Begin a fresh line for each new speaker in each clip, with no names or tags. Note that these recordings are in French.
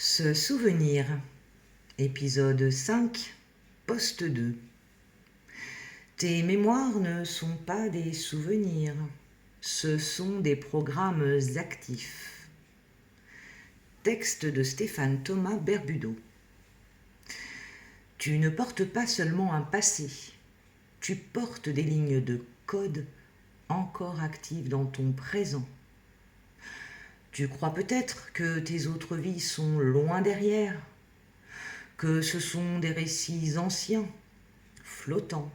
Se souvenir, épisode 5, poste 2. Tes mémoires ne sont pas des souvenirs, ce sont des programmes actifs. Texte de Stéphane Thomas Berbudo. Tu ne portes pas seulement un passé, tu portes des lignes de code encore actives dans ton présent. Tu crois peut-être que tes autres vies sont loin derrière, que ce sont des récits anciens, flottants,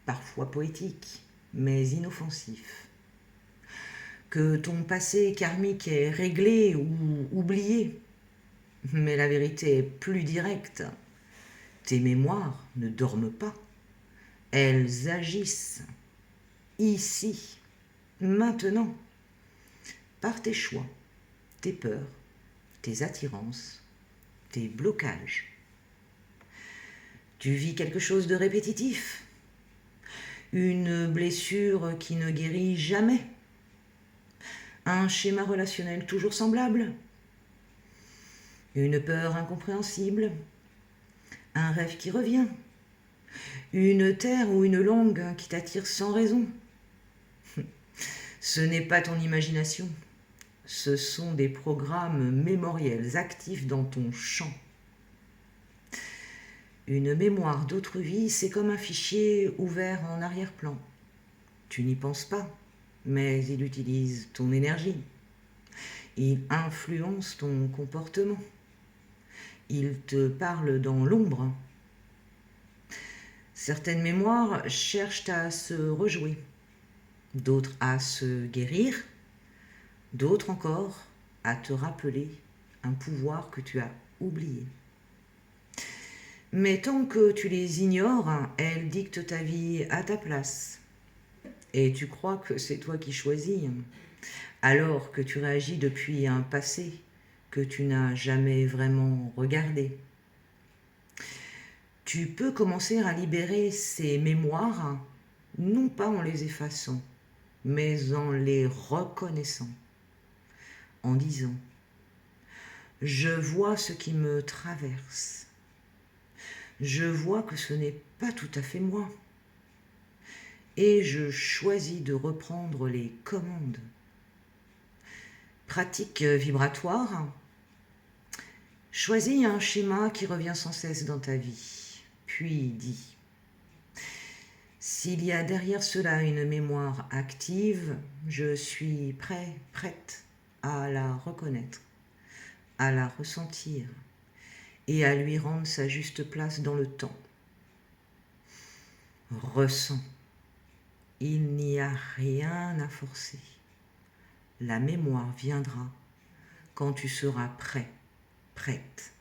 parfois poétiques, mais inoffensifs, que ton passé karmique est réglé ou oublié, mais la vérité est plus directe. Tes mémoires ne dorment pas, elles agissent, ici, maintenant, par tes choix, tes peurs, tes attirances, tes blocages. Tu vis quelque chose de répétitif, une blessure qui ne guérit jamais, un schéma relationnel toujours semblable, une peur incompréhensible, un rêve qui revient, une terre ou une langue qui t'attire sans raison. Ce n'est pas ton imagination, ce sont des programmes mémoriels actifs dans ton champ. Une mémoire d'autre vie, c'est comme un fichier ouvert en arrière-plan. Tu n'y penses pas, mais il utilise ton énergie. Il influence ton comportement. Il te parle dans l'ombre. Certaines mémoires cherchent à se rejouer, d'autres à se guérir, d'autres encore à te rappeler un pouvoir que tu as oublié. Mais tant que tu les ignores, elles dictent ta vie à ta place. Et tu crois que c'est toi qui choisis, alors que tu réagis depuis un passé que tu n'as jamais vraiment regardé. Tu peux commencer à libérer ces mémoires, non pas en les effaçant, mais en les reconnaissant, en disant « Je vois ce qui me traverse. Je vois que ce n'est pas tout à fait moi. Et je choisis de reprendre les commandes. » Pratique vibratoire. Choisis un schéma qui revient sans cesse dans ta vie, puis dis « S'il y a derrière cela une mémoire active, je suis prêt, prête à la reconnaître, à la ressentir et à lui rendre sa juste place dans le temps. » Ressens. Il n'y a rien à forcer. La mémoire viendra quand tu seras prêt, prête.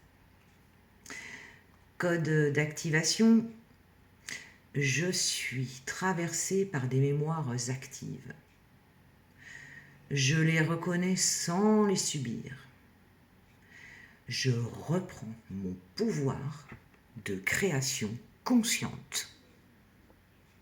Code d'activation. Je suis traversé par des mémoires actives. Je les reconnais sans les subir. Je reprends mon pouvoir de création consciente.